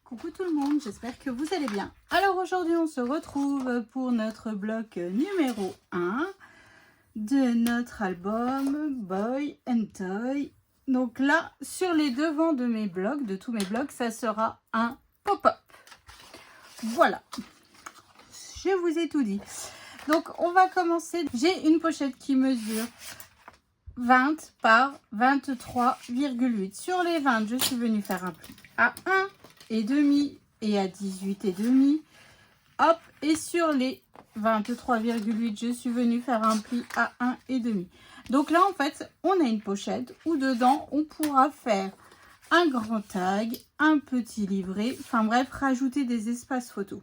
Coucou tout le monde, j'espère que vous allez bien. Alors aujourd'hui on se retrouve pour notre bloc numéro 1 de notre album Boy and Toy. Donc là, sur les devants de mes blocs, de tous mes blocs, ça sera un pop-up. Voilà, je vous ai tout dit. Donc on va commencer. J'ai une pochette qui mesure 20 par 23,8. Sur les 20, je suis venue faire un pli à 1,5 et à 18,5. Hop, et sur les 23,8, je suis venue faire un pli à 1,5. Donc là, en fait, on a une pochette où dedans, on pourra faire un grand tag, un petit livret, enfin bref, rajouter des espaces photos.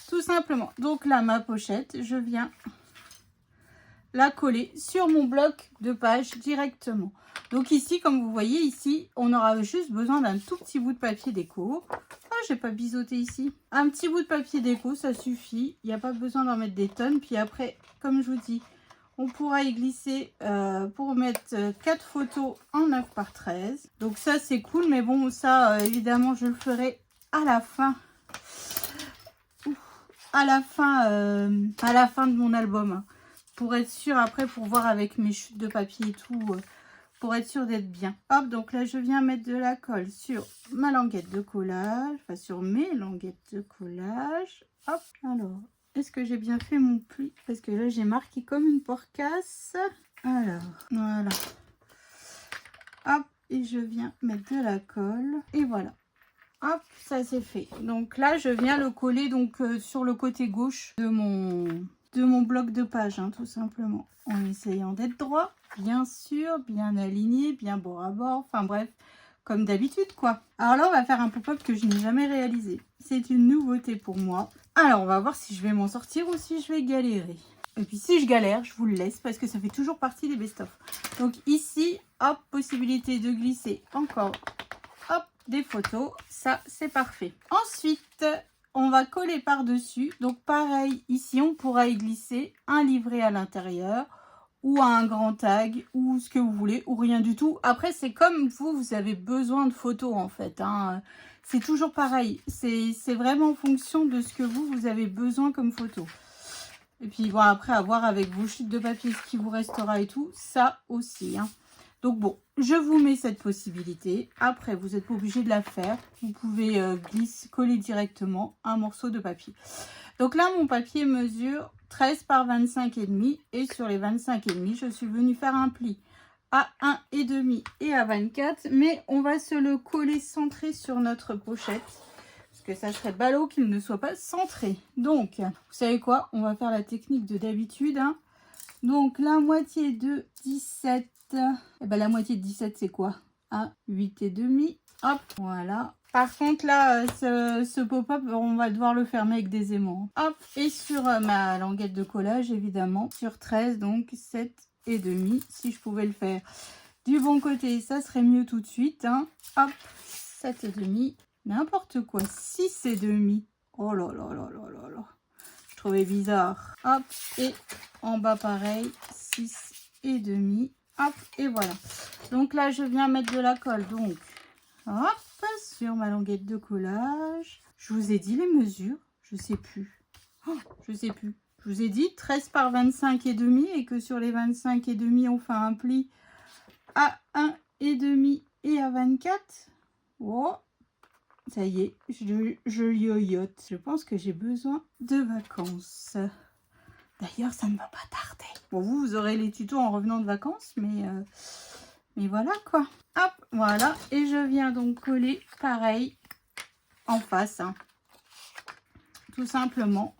Tout simplement. Donc là, ma pochette, je viens la coller sur mon bloc de page directement. Donc ici, comme vous voyez, ici, on aura juste besoin d'un tout petit bout de papier déco. Ah, j'ai pas biseauté ici. Un petit bout de papier déco, ça suffit. Il n'y a pas besoin d'en mettre des tonnes. Puis après, comme je vous dis, on pourra y glisser pour mettre 4 photos en 9 par 13. Donc ça, c'est cool. Mais bon, ça, évidemment, je le ferai à la fin. À la fin de mon album. Pour être sûr, après, pour voir avec mes chutes de papier et tout, pour être sûr d'être bien. Hop, donc là, je viens mettre de la colle sur ma languette de collage, enfin sur mes languettes de collage. Hop, alors, est-ce que j'ai bien fait mon pli? Parce que là, j'ai marqué comme une porcasse. Alors, voilà. Hop, et je viens mettre de la colle. Et voilà. Hop, ça c'est fait. Donc là, je viens le coller donc sur le côté gauche de mon bloc de page, hein, tout simplement. En essayant d'être droit, bien sûr, bien aligné, bien bord à bord. Enfin bref, comme d'habitude quoi. Alors là, on va faire un pop-up que je n'ai jamais réalisé. C'est une nouveauté pour moi. Alors, on va voir si je vais m'en sortir ou si je vais galérer. Et puis si je galère, je vous le laisse parce que ça fait toujours partie des best-of. Donc ici, hop, possibilité de glisser encore, hop, des photos. Ça, c'est parfait. Ensuite, on va coller par-dessus. Donc pareil, ici, on pourra y glisser un livret à l'intérieur ou un grand tag ou ce que vous voulez ou rien du tout. Après, c'est comme vous avez besoin de photos en fait, hein. C'est toujours pareil. C'est vraiment en fonction de ce que vous avez besoin comme photo. Et puis bon, après, à voir avec vos chutes de papier ce qui vous restera et tout, ça aussi, hein. Donc bon, je vous mets cette possibilité. Après, vous n'êtes pas obligé de la faire. Vous pouvez coller directement un morceau de papier. Donc là, mon papier mesure 13 par 25,5. Et sur les 25,5, je suis venue faire un pli à 1,5 et à 24. Mais on va se le coller centré sur notre pochette. Parce que ça serait ballot qu'il ne soit pas centré. Donc, vous savez quoi? On va faire la technique de d'habitude, hein. Donc, la moitié de 17... Et ben la moitié de 17 c'est quoi? 8,5. Hop, voilà. Par contre là, ce pop-up, on va devoir le fermer avec des aimants. Hop, et sur ma languette de collage, évidemment, sur 13, donc 7,5. Si je pouvais le faire du bon côté, ça serait mieux tout de suite, hein. Hop, 7,5. N'importe quoi, 6,5. Oh là là là là là là. Je trouvais bizarre. Hop, et en bas pareil, 6,5. Hop, et voilà. Donc là, je viens mettre de la colle. Donc, hop, sur ma languette de collage. Je vous ai dit les mesures. Je sais plus. Oh, je sais plus. Je vous ai dit 13 par 25,5 et que sur les 25,5, on fait un pli à 1,5 et à 24. Oh, ça y est, je yoyote. Je pense que j'ai besoin de vacances. D'ailleurs, ça ne va pas tarder. Bon, vous aurez les tutos en revenant de vacances, mais voilà quoi. Hop, voilà. Et je viens donc coller pareil en face, hein. Tout simplement,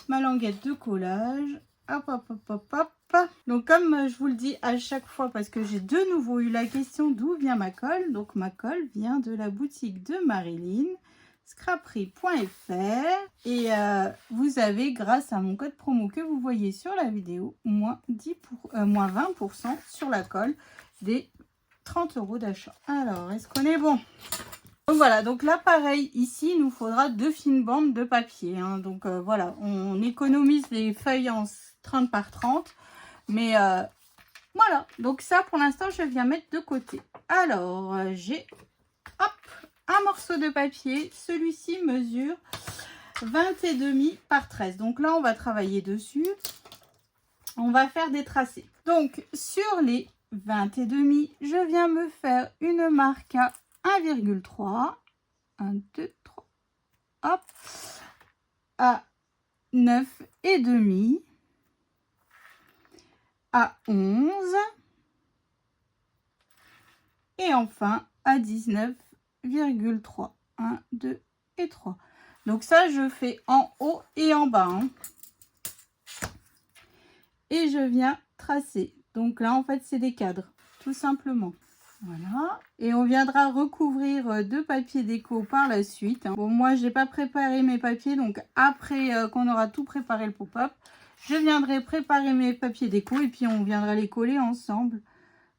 ma languette de collage. Hop, hop, hop, hop, hop. Donc, comme je vous le dis à chaque fois, parce que j'ai de nouveau eu la question d'où vient ma colle. Donc, ma colle vient de la boutique de Marilyn. Scraperie.fr et vous avez, grâce à mon code promo que vous voyez sur la vidéo, moins 20% sur la colle des 30 € d'achat. Alors, est-ce qu'on est bon? Donc voilà, donc là pareil, ici il nous faudra 2 fines bandes de papier, hein. Donc voilà, on économise les feuilles en 30 par 30, mais voilà, donc ça pour l'instant je viens mettre de côté. Alors j'ai, hop, un morceau de papier. Celui-ci mesure 20,5 par 13. Donc là, on va travailler dessus. On va faire des tracés. Donc, sur les 20,5, je viens me faire une marque à 1,3. 1, 2, 3. Hop. À 9,5. À 11. Et enfin, à 19,3. 1, 2 et 3. Donc ça, je fais en haut et en bas. Hein. Et je viens tracer. Donc là, en fait, c'est des cadres, tout simplement. Voilà. Et on viendra recouvrir de papier déco par la suite. Hein. Bon, moi, j'ai pas préparé mes papiers. Donc après qu'on aura tout préparé le pop-up, je viendrai préparer mes papiers déco. Et puis, on viendra les coller ensemble.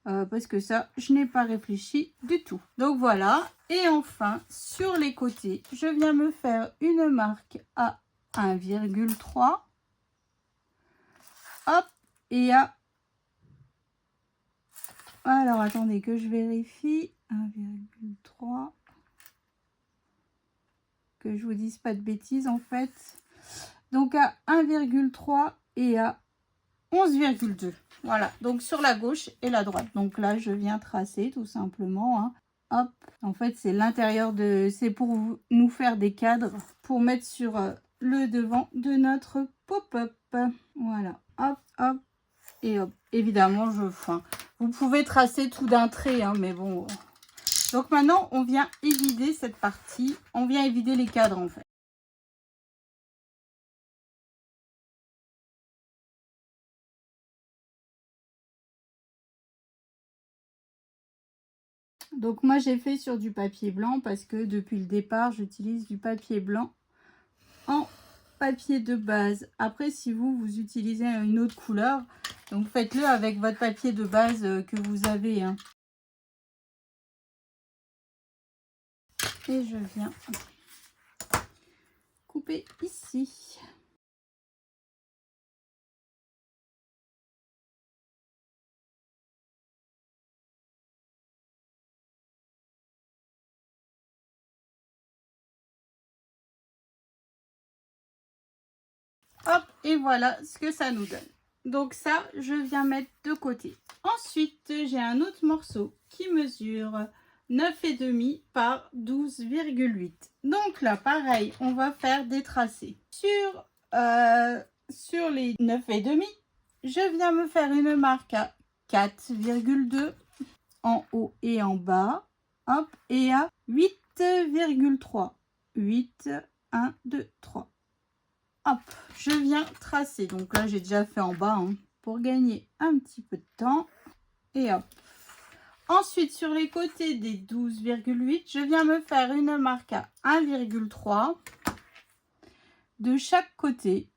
Parce que ça, je n'ai pas réfléchi du tout. Donc voilà. Et enfin, sur les côtés, je viens me faire une marque à 1,3. Hop. Et à... Alors, attendez que je vérifie. 1,3. Que je vous dise pas de bêtises, en fait. Donc, à 1,3 et à 11,2. Voilà, donc sur la gauche et la droite. Donc là, je viens tracer tout simplement. Hein. Hop, en fait, c'est l'intérieur de... C'est pour nous faire des cadres pour mettre sur le devant de notre pop-up. Voilà, hop, hop et hop. Évidemment, vous pouvez tracer tout d'un trait, hein, mais bon. Donc maintenant, on vient évider cette partie. On vient évider les cadres, en fait. Donc moi j'ai fait sur du papier blanc parce que depuis le départ j'utilise du papier blanc en papier de base. Après si vous utilisez une autre couleur, donc faites-le avec votre papier de base que vous avez. Hein. Et je viens couper ici. Hop, et voilà ce que ça nous donne. Donc ça, je viens mettre de côté. Ensuite, j'ai un autre morceau qui mesure 9,5 par 12,8. Donc là, pareil, on va faire des tracés. Sur les 9,5, je viens me faire une marque à 4,2 en haut et en bas. Hop, et à 8,3. 8, 1, 2, 3. Hop, je viens tracer. Donc là, j'ai déjà fait en bas hein, pour gagner un petit peu de temps. Et hop. Ensuite, sur les côtés des 12,8, je viens me faire une marque à 1,3 de chaque côté.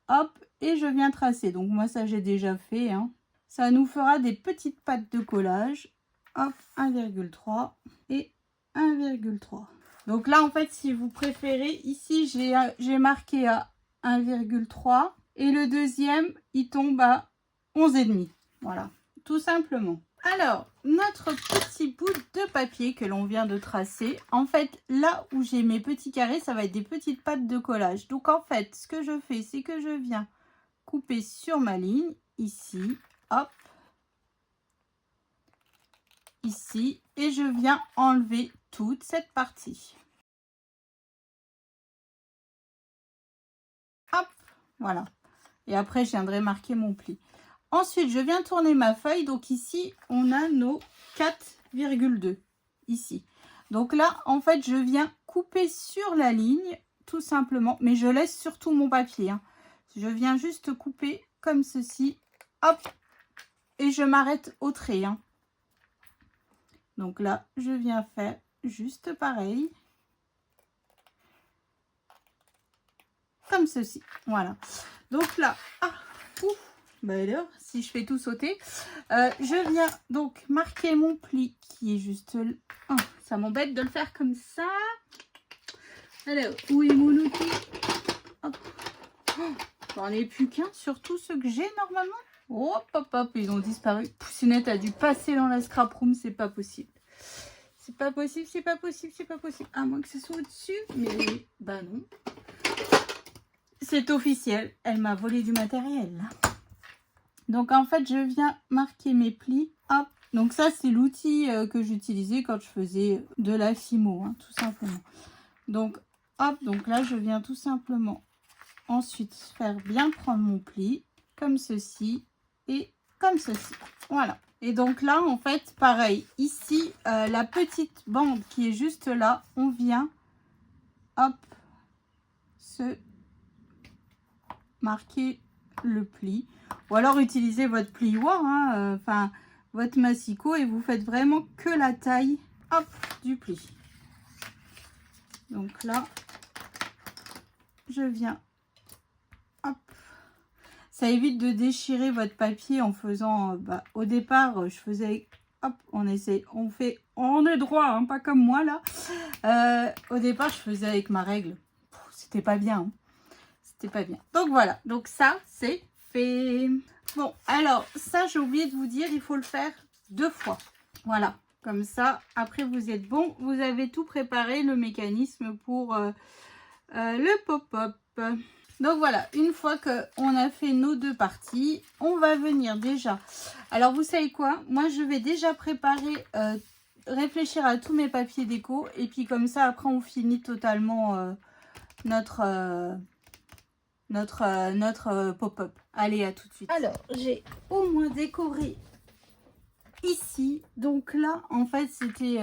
Hop, et je viens tracer. Donc moi, ça, j'ai déjà fait. Hein. Ça nous fera des petites pattes de collage. Hop, 1,3 et 1,3. Donc là, en fait, si vous préférez, ici, j'ai marqué à 1,3 et le deuxième il tombe à 11,5. Voilà, tout simplement. Alors, notre petit bout de papier que l'on vient de tracer, en fait, là où j'ai mes petits carrés, ça va être des petites pattes de collage. Donc, en fait, ce que je fais, c'est que je viens couper sur ma ligne, ici, hop, ici, et je viens enlever toute cette partie. Hop, voilà. Et après, je viendrai marquer mon pli. Ensuite, je viens tourner ma feuille. Donc ici, on a nos 4,2 ici. Donc là, en fait, je viens couper sur la ligne, tout simplement. Mais je laisse surtout mon papier. Hein. Je viens juste couper comme ceci. Hop. Et je m'arrête au trait. Hein. Donc là, je viens faire juste pareil. Comme ceci. Voilà. Donc là, bah alors, si je fais tout sauter, je viens donc marquer mon pli qui est juste là. Oh, ça m'embête de le faire comme ça. Alors, où est mon outil? Hop. Oh, j'en ai plus qu'un, surtout ceux que j'ai normalement. Hop, hop, hop, ils ont disparu. Poussinette a dû passer dans la scrap room, c'est pas possible. C'est pas possible, c'est pas possible, c'est pas possible. À moins que ce soit au-dessus, mais bah non. C'est officiel, elle m'a volé du matériel là. Donc en fait, je viens marquer mes plis. Hop. Donc ça, c'est l'outil que j'utilisais quand je faisais de la fimo, hein, tout simplement. Donc hop, donc là, je viens tout simplement ensuite faire bien prendre mon pli, comme ceci et comme ceci. Voilà. Et donc là, en fait, pareil, ici, la petite bande qui est juste là, on vient, hop, se marquer le pli. Ou alors utilisez votre plioir, hein, enfin, votre massicot, et vous faites vraiment que la taille, hop, du pli. Donc là, je viens, hop. Ça évite de déchirer votre papier en faisant, au départ, je faisais, hop, on essaie, on est droit, hein, pas comme moi là. Au départ, je faisais avec ma règle. C'était pas bien, hein. C'était pas bien. Donc voilà, donc ça, c'est fait. Bon, alors, ça, j'ai oublié de vous dire, il faut le faire 2 fois. Voilà, comme ça, après, vous êtes bon. Vous avez tout préparé, le mécanisme pour le pop-up. Donc voilà, une fois qu'on a fait nos 2 parties, on va venir déjà. Alors vous savez quoi? Moi je vais déjà préparer, réfléchir à tous mes papiers déco. Et puis comme ça, après on finit totalement notre pop-up. Allez, à tout de suite. Alors, j'ai au moins décoré ici. Donc là, en fait, c'était...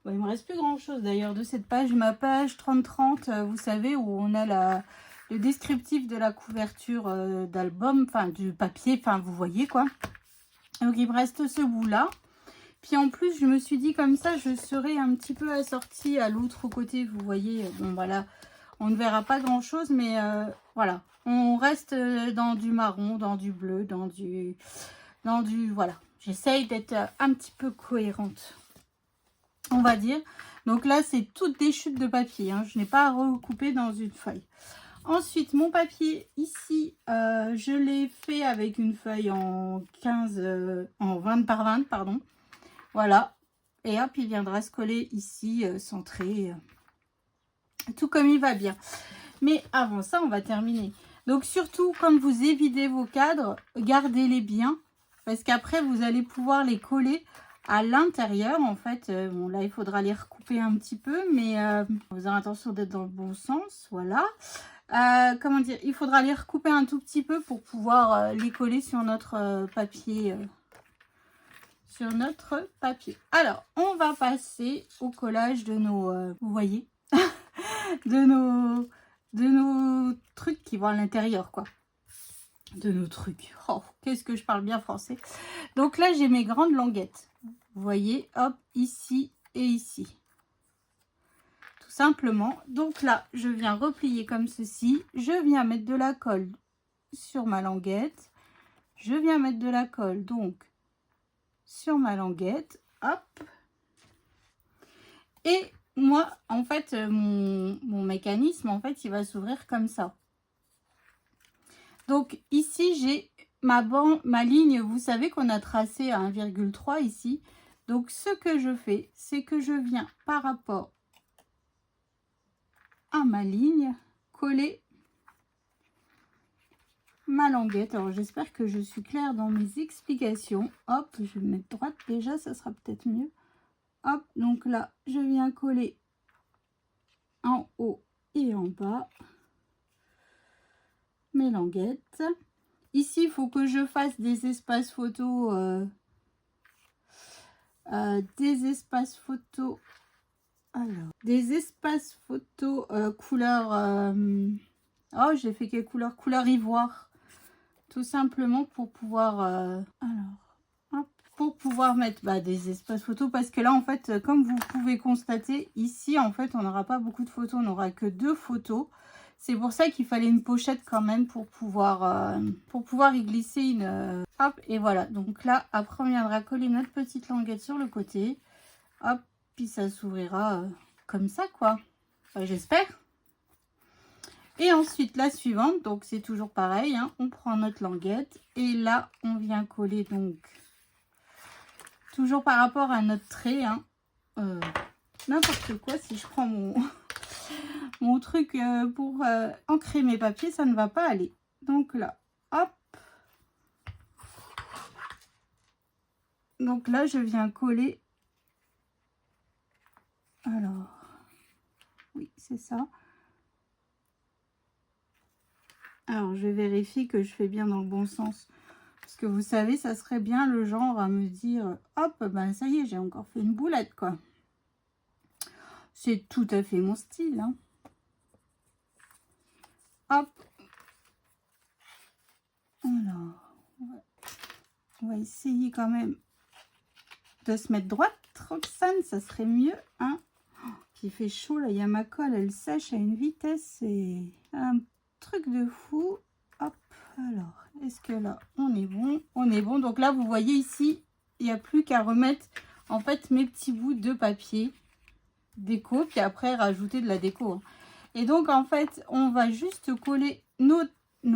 il me reste plus grand chose d'ailleurs de cette page. Ma page 30-30, vous savez, où on a le descriptif de la couverture d'album, enfin du papier, enfin vous voyez quoi. Donc il me reste ce bout là. Puis en plus je me suis dit comme ça je serai un petit peu assortie à l'autre côté, vous voyez. Bon voilà, on ne verra pas grand chose, mais voilà. On reste dans du marron, dans du bleu, dans du voilà. J'essaye d'être un petit peu cohérente, on va dire. Donc là c'est toutes des chutes de papier, hein. Je n'ai pas à recouper dans une feuille. Ensuite, mon papier ici, je l'ai fait avec une feuille en 20 par 20, pardon. Voilà. Et hop, il viendra se coller ici, centré, tout comme il va bien. Mais avant ça, on va terminer. Donc surtout, quand vous évidez vos cadres, gardez-les bien. Parce qu'après, vous allez pouvoir les coller à l'intérieur. En fait, bon là, il faudra les recouper un petit peu. Mais vous avez attention d'être dans le bon sens. Voilà. Comment dire, il faudra les recouper un tout petit peu pour pouvoir les coller sur notre papier. Alors, on va passer au collage de nos, vous voyez, de nos trucs qui vont à l'intérieur, quoi. De nos trucs. Oh, qu'est-ce que je parle bien français. Donc là, j'ai mes grandes languettes. Vous voyez, hop, ici et ici. Simplement, donc là je viens replier comme ceci, je viens mettre de la colle sur ma languette, je viens mettre de la colle donc sur ma languette, hop, et moi en fait mon mécanisme en fait il va s'ouvrir comme ça. Donc ici j'ai ma ligne, vous savez qu'on a tracé à 1,3 ici. Donc ce que je fais, c'est que je viens par rapport à ma ligne, coller ma languette. Alors j'espère que je suis claire dans mes explications. Hop, je vais mettre droite déjà, ça sera peut-être mieux. Hop, donc là, je viens coller en haut et en bas mes languettes. Ici, il faut que je fasse des espaces photos. Des espaces photos couleur... oh, j'ai fait quelle couleur? Couleur ivoire. Tout simplement pour pouvoir... pour pouvoir mettre des espaces photos. Parce que là, en fait, comme vous pouvez constater, ici, en fait, on n'aura pas beaucoup de photos. On n'aura que 2 photos. C'est pour ça qu'il fallait une pochette quand même pour pouvoir y glisser une... hop, et voilà. Donc là, après, on viendra coller notre petite languette sur le côté. Hop, puis ça s'ouvrira comme ça, quoi. Enfin, j'espère. Et ensuite, la suivante, donc c'est toujours pareil, hein, on prend notre languette et là, on vient coller donc, toujours par rapport à notre trait, hein, n'importe quoi. Si je prends mon truc pour ancrer mes papiers, ça ne va pas aller. Donc là, hop. Donc là, je viens coller. Alors, oui, c'est ça. Alors, je vérifie que je fais bien dans le bon sens. Parce que vous savez, ça serait bien le genre à me dire, hop, ben ça y est, j'ai encore fait une boulette, quoi. C'est tout à fait mon style, hein. Hop. Alors, on va essayer quand même de se mettre droite, Roxane, ça serait mieux, hein. Il fait chaud, là, il y a ma colle, elle sèche à une vitesse, c'est un truc de fou. Hop, alors, est-ce que là, on est bon? On est bon, donc là, vous voyez ici, il n'y a plus qu'à remettre, en fait, mes petits bouts de papier déco, puis après, rajouter de la déco, hein. Et donc, en fait, on va juste coller nos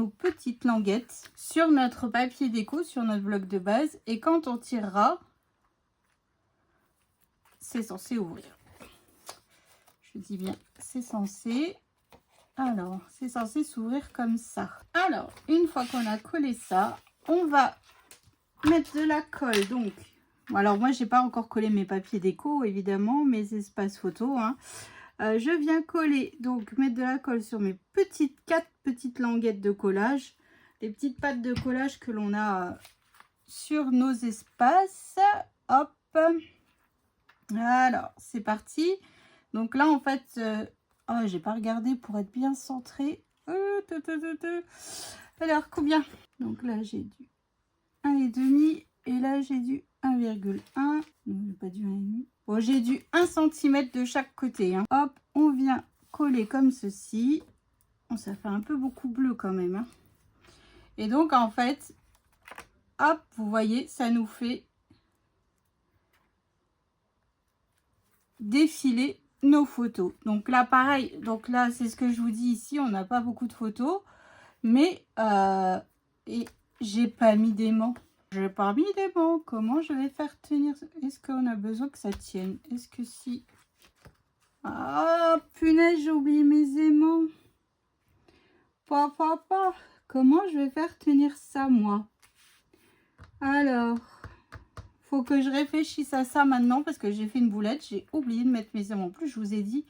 petites languettes sur notre papier déco, sur notre bloc de base, et quand on tirera, c'est censé ouvrir. Je dis bien, c'est censé. Alors, c'est censé s'ouvrir comme ça. Alors, une fois qu'on a collé ça, on va mettre de la colle. Donc, alors moi, j'ai pas encore collé mes papiers déco, évidemment, mes espaces photos, hein. Je viens coller, donc mettre de la colle sur mes quatre petites languettes de collage. Les petites pattes de collage que l'on a sur nos espaces. Hop. Alors, c'est parti. Donc là, en fait, j'ai pas regardé pour être bien centré. Alors, combien? Donc là, j'ai du 1,5 et là, j'ai du 1,1. Non, pas du 1,5. Bon, j'ai du 1 cm de chaque côté, hein. Hop, on vient coller comme ceci. Bon, ça fait un peu beaucoup bleu quand même, hein. Et donc, en fait, hop, vous voyez, ça nous fait défiler nos photos. Donc là, pareil, donc là, c'est ce que je vous dis ici, on n'a pas beaucoup de photos, mais et j'ai pas mis d'aimant. J'ai pas mis d'aimant. Comment je vais faire tenir? Est-ce qu'on a besoin que ça tienne? Est-ce que si... Ah, punaise, j'ai oublié mes aimants. Papa, comment je vais faire tenir ça, moi? Alors... faut que je réfléchisse à ça maintenant parce que j'ai fait une boulette. J'ai oublié de mettre mes aimants. En plus, je vous ai dit,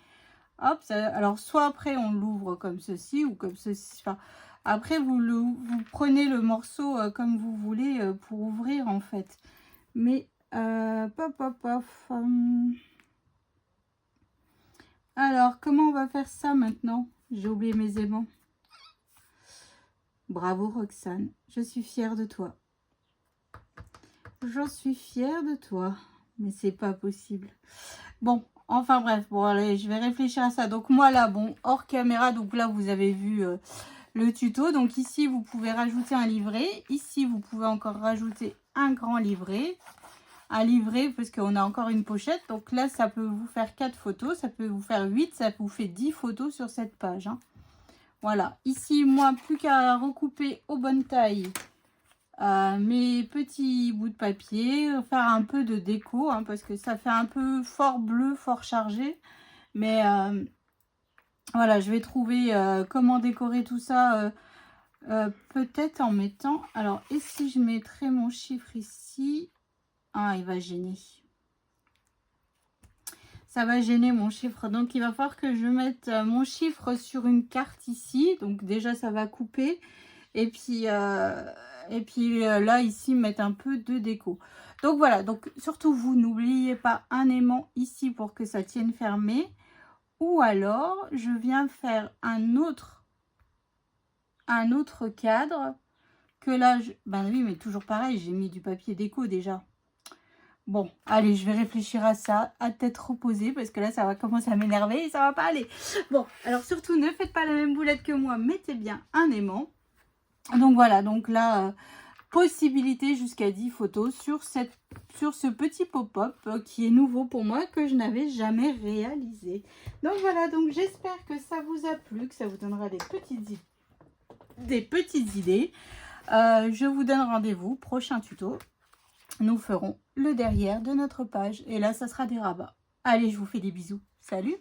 hop, ça, alors soit après on l'ouvre comme ceci ou comme ceci. Enfin, après, vous prenez le morceau comme vous voulez pour ouvrir en fait. Mais, alors, comment on va faire ça maintenant? J'ai oublié mes aimants. Bravo Roxane, je suis fière de toi. J'en suis fière de toi, mais c'est pas possible. Bon, enfin bref, bon allez, je vais réfléchir à ça. Donc moi là, bon, hors caméra, donc là vous avez vu le tuto. Donc ici vous pouvez rajouter un livret. Ici vous pouvez encore rajouter un grand livret. Un livret parce qu'on a encore une pochette. Donc là ça peut vous faire 4 photos, ça peut vous faire 8, ça vous fait 10 photos sur cette page, hein. Voilà, ici moi plus qu'à recouper aux bonnes tailles. Mes petits bouts de papier, faire un peu de déco, hein, parce que ça fait un peu fort bleu, fort chargé. Mais voilà, je vais trouver comment décorer tout ça, peut-être en mettant... Alors, et si je mettrais mon chiffre ici? Ah, il va gêner. Ça va gêner mon chiffre. Donc, il va falloir que je mette mon chiffre sur une carte ici. Donc, déjà, ça va couper. Et puis là, ici, mettre un peu de déco. Donc, voilà. Donc, surtout, vous n'oubliez pas un aimant ici pour que ça tienne fermé. Ou alors, je viens faire un autre cadre. Que là, ben oui, mais toujours pareil, j'ai mis du papier déco déjà. Bon, allez, je vais réfléchir à ça, à tête reposée, parce que là, ça va commencer à m'énerver et ça va pas aller. Bon, alors surtout, ne faites pas la même boulette que moi, mettez bien un aimant. Donc voilà, donc là, possibilité jusqu'à 10 photos sur ce petit pop-up qui est nouveau pour moi, que je n'avais jamais réalisé. Donc voilà, donc j'espère que ça vous a plu, que ça vous donnera des petites idées. Je vous donne rendez-vous, prochain tuto. Nous ferons le derrière de notre page et là, ça sera des rabats. Allez, je vous fais des bisous. Salut!